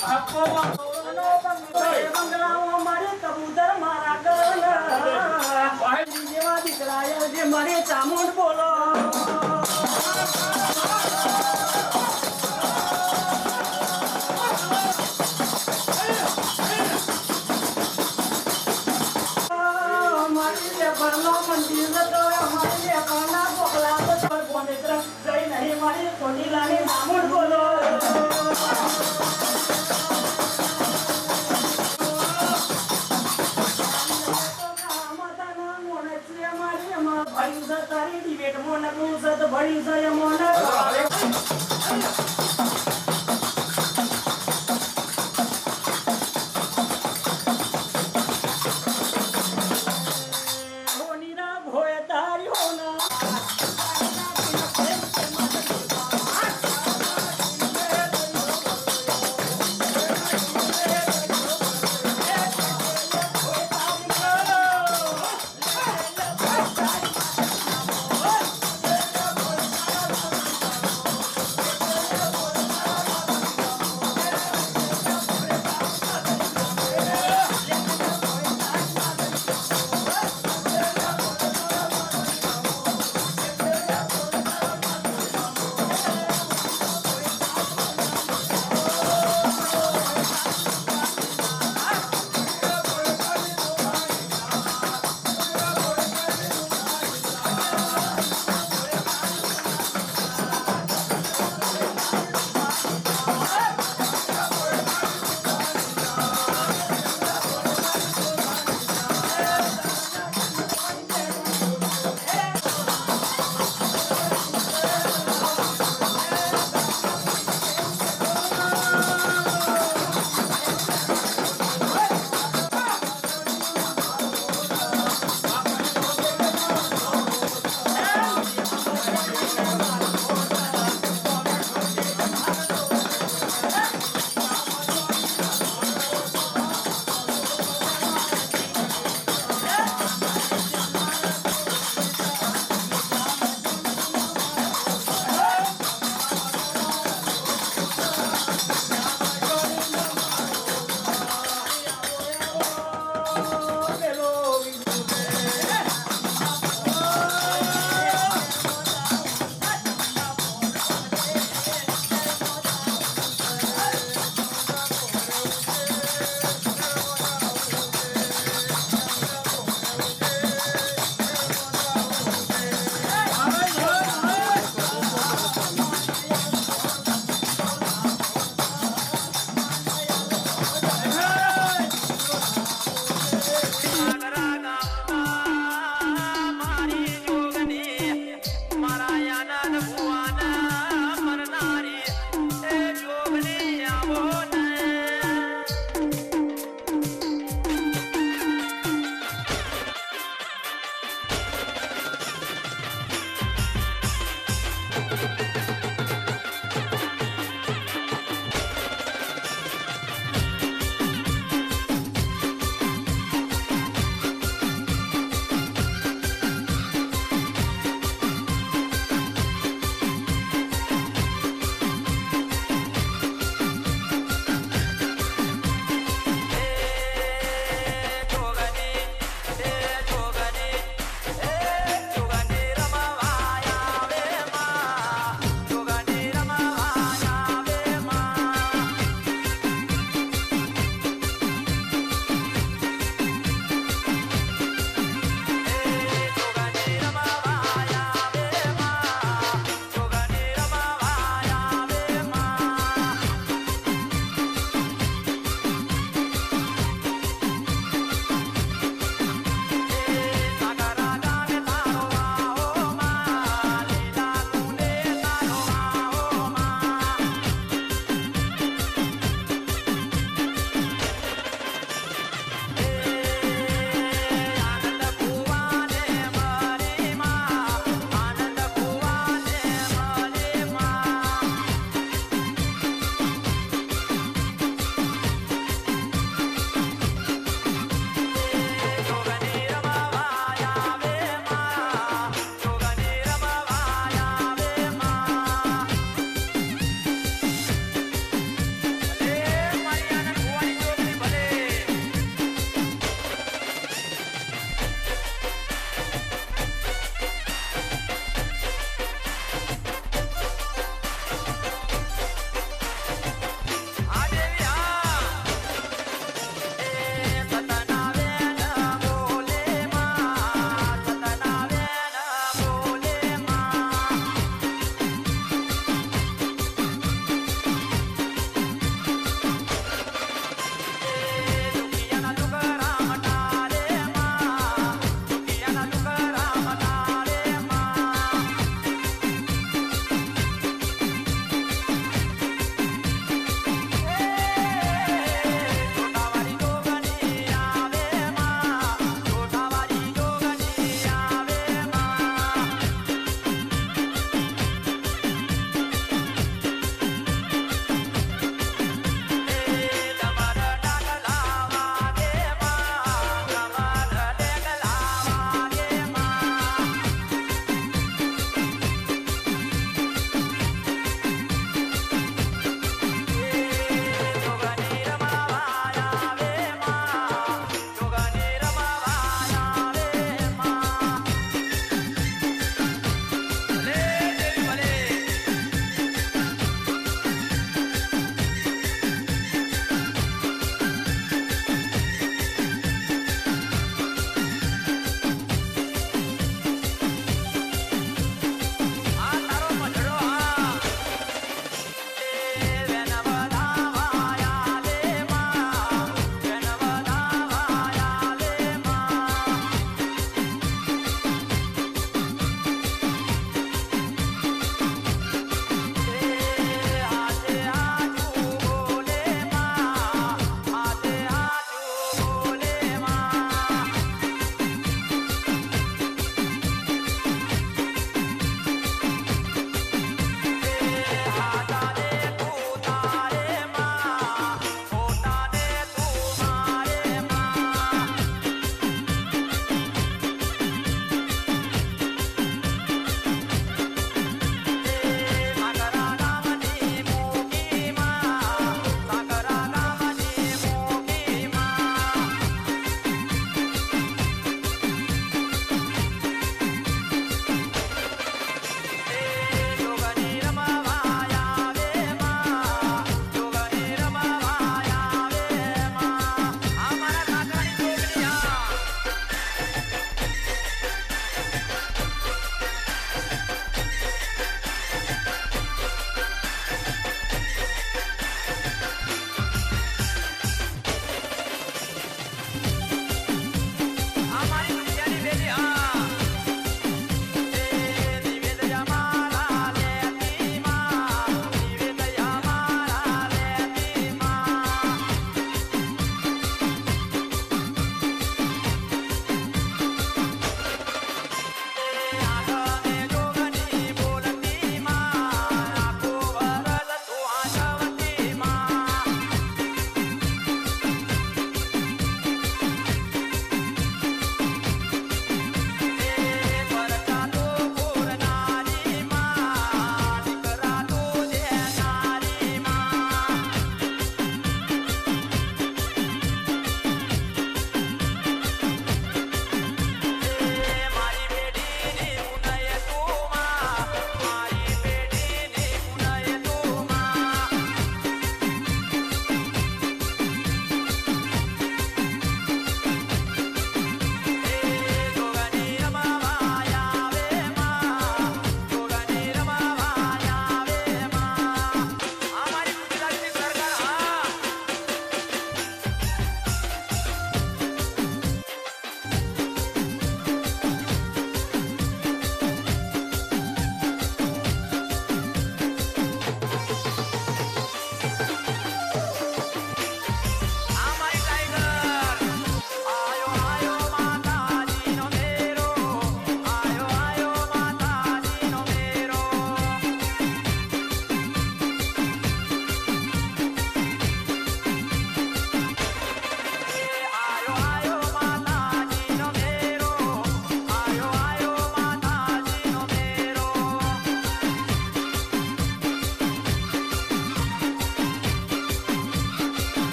હપ્પો બંગલાઓ મારે કબૂતર મારા ગણ જેવા દીકરાએ જે મારે ચામુંડ બોલો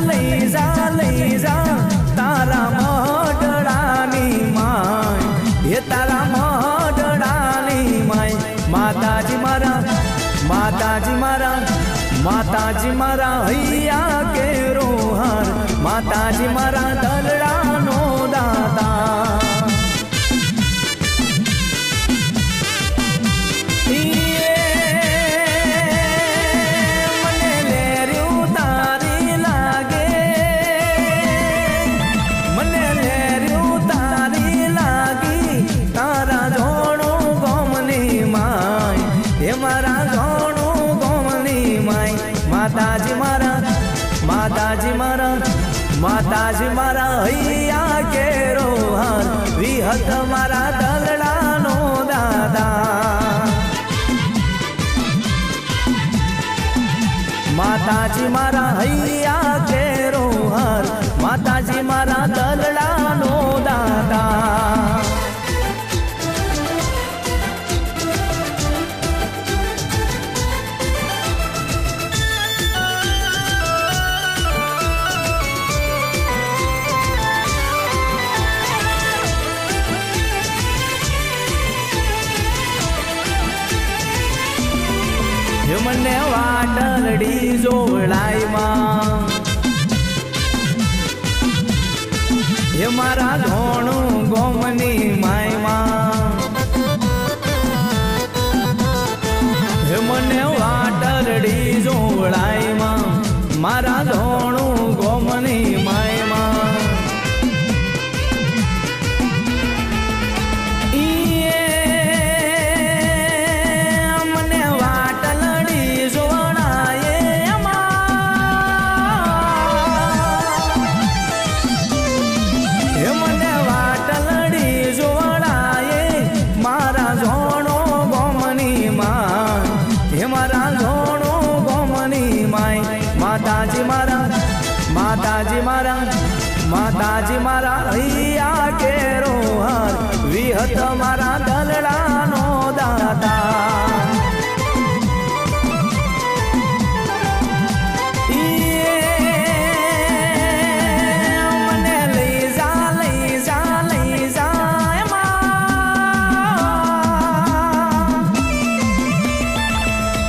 લઈ જા તારા મઢડાની માય હે તારા મઢડાની માય માતાજી મારા હૈયા કેરો હાર માતાજી મારા દલડાનો દાતા માતાજી મારા હૈયા કેરો હાર વિહત મારા દલડાનો દાદા માતાજી મારા હૈયા કેરો હાર માતાજી મારા દલડાનો દાદા મને વાટરડી જોડાઈમાં હે મારા ધોણું ગોમની માયમાં હે મને વાટરડી જોડાઈમાં મારા ધોણું ગોમની માયમાં માતાજી મારા હૈયા કેરો હાર વિહત મારા દલડાનો દાતા મને લઈ જા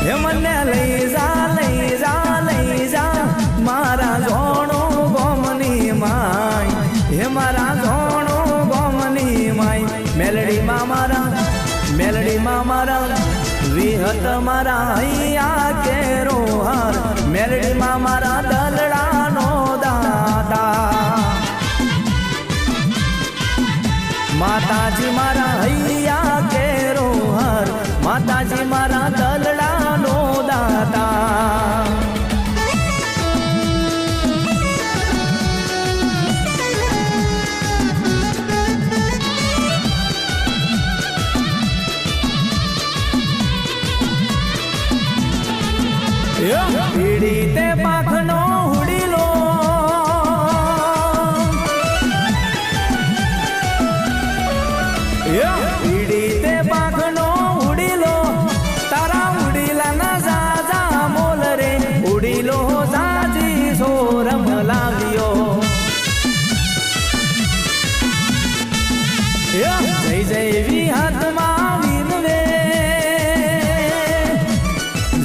હે મને લઈ જા મારા જોણો ગોમની માય હે મારા જોણો ગોમની માય મેલડીમાં મારા વિહત મારા હૈયા કેરો હાર મેલડીમાં મારા દલડાનો દાતા માતાજી મારા હૈયા કેરો હાર માતાજી મારા દલડાનો દાતા પીડી તે પાખનો હુડીલો પીડી તે પાખનો હુડીલો તારા ઉડીલાના સાજા મોલ રે ઉડીલો સાજી સોરમ લાવ્યો જય જય વિહાતમાં વિનવે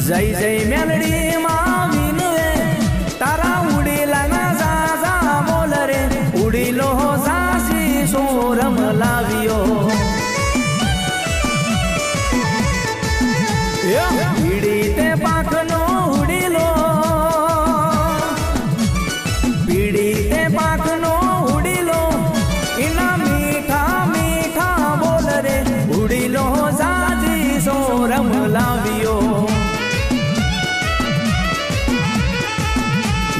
જય જય મેલડી માં વિનવે તારા ઉડીલાના સાસા મોલ રે ઉડીલો સાસી સોરમ લાવ્યો પીડી તે પાખનો ઉડીલો પીડી તે પાખનો ઉડીલો એના મીઠા બોલ રે ઉડીલો સાસી સોરમ લાવ્યો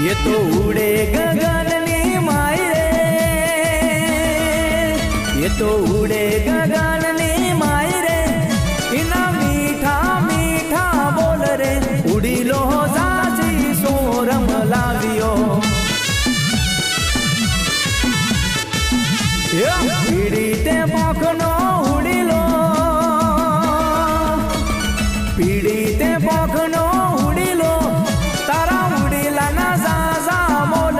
ये तो उड़े गगननी माई रे ये तो उड़े गगननी माई रे इना मीठा बोल रे उड़ी लो सासी सोरम लावियो पीड़ी ते पोखनो उड़ी लो पीड़ी ते पोखनो उड़ी लो तारा उड़ीला ना सासा मोल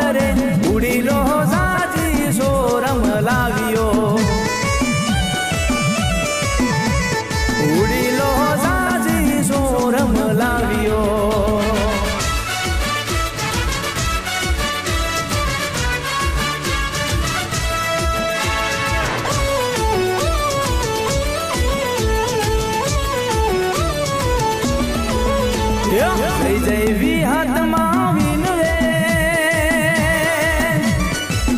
જય વિહતમાં વિનવે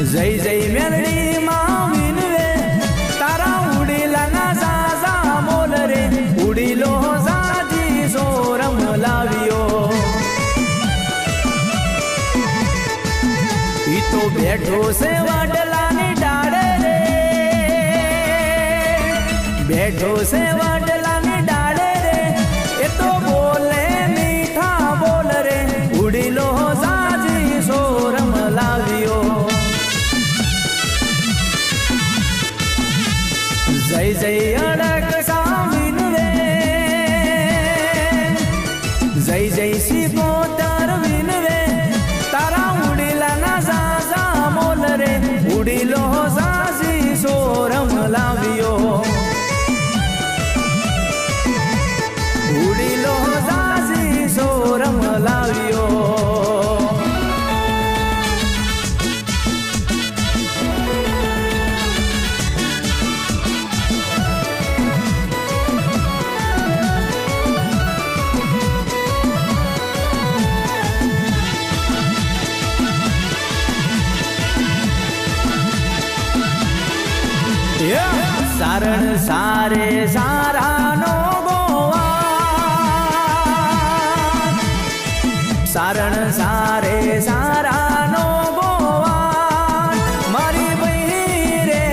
જય જય મેલડીમાં વિનવે તારા ઉડીલાના સાસા બોલ રે ઉડીલો સાજી સોરમ લાવ્યો ઈ તો બેઠો છે વડલાની ડાળે રે બેઠો છે વડલાની ડાળે રે એ તો બોલે મીઠા બોલ રે ઉડીલો સાજી સોરમ લાવ્યો જય જય અડક સાવિન રે જય જય સિકોતર વિન રે તારા ઉડીલાના સાસા મોલ રે ઉડીલો સાસી સોરમ લાવ્યો ઉડીલો સાસી સોરમ લાવ્યો સારણ સારે સારાનો ગોવા સારણ સારે સારાનો ગોવા મારી બહી રે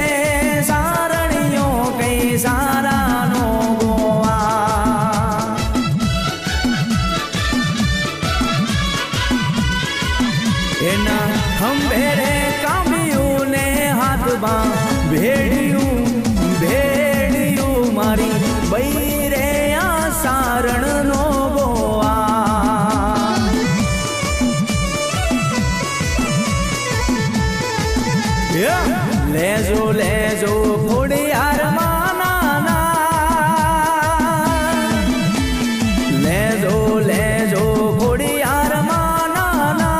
સારણીઓ કઈ સારાનો ગોવા એના ખંભે રે કામ્યું ને હાથમાં ભેડિયું મારી બઈ રે આ સારણ નો ગોવા લેજો લેજો ખોડિયાર માના લેજો લેજો ખોડિયાર માના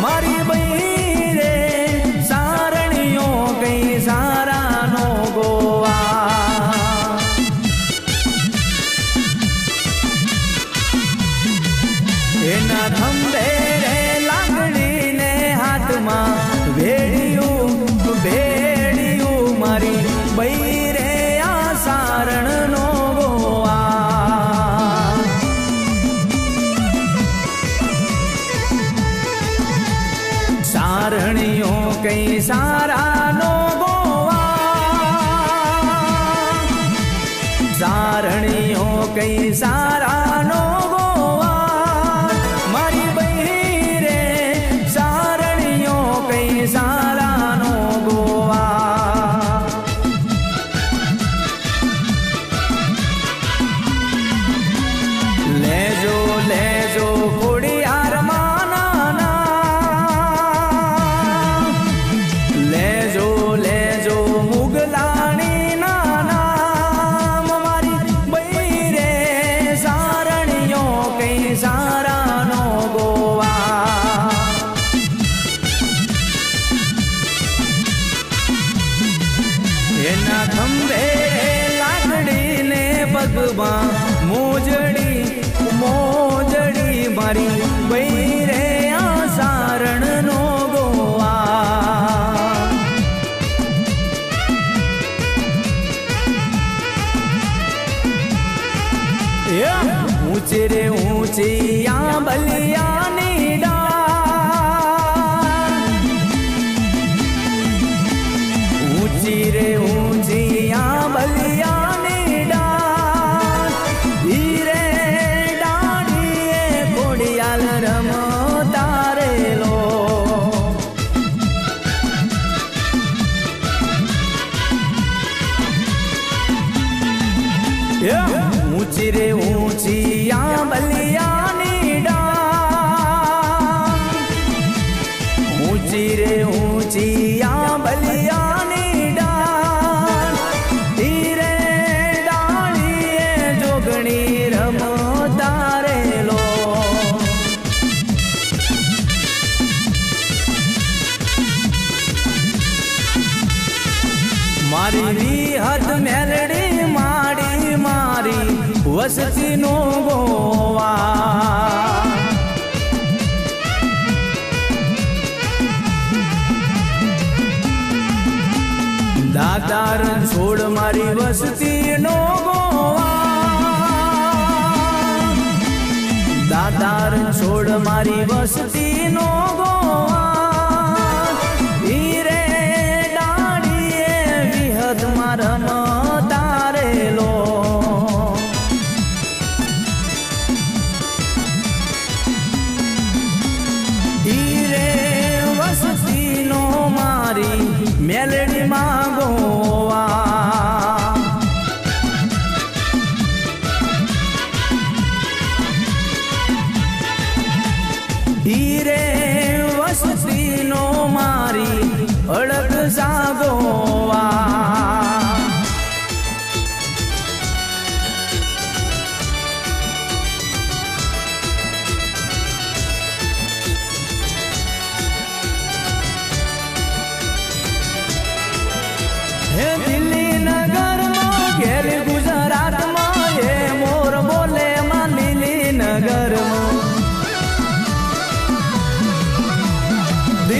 મારી બઈ રે સારણીઓ કઈ સારા નો ગોવા એના ખંભે રે લાકડી ને હાથમાં ભેડિયું ભેડિયું મારી બઈ રે આ સારણ નો ગોવા સારણીઓ કઈ સારા નો ગોવા સારણીઓ કઈ સારા નો સારાનો ગોવા લેજો લેજો ખોડિયાર માના લેજો લેજો મુગલાણી નાના મારી બઈ રે સારણીઓ કઈ સારાનો ગોવા એના ખંભે લાકડી ને પગમાં મોજડી મોજડી મારી બઈ રે આ સારણ નો ગોવા ઊંચી રે ઊંચી આ બલિયાની ઊંચી રે ઊંચી આ બલિયાની ડાળ ધીરે ડાળીએ ખોડિયાલ રમતા રેલો ઊંચી રે ઊંચી આ બલિયાની ડાળ ઊંચી રે ઊંચી આ બલિયાની ડાળ ધીરે ડાળીએ જોગણી રમતા રેલો મારી વિહત મેલડી માડી મારી વસતીનો ગોવા દાતાર છોડ મારી વસતીનો ગોવા દાતાર છોડ મારી વસતીનો ગોવા હીરે ડાળીએ વિહતમાં રમતારેલો હીરે વસતીનો મારી મેલડીમાં ગોવા હીરે વસતીનો મારી અડગ સાગોવા હે દિલ્હી નગરમાં ઘેર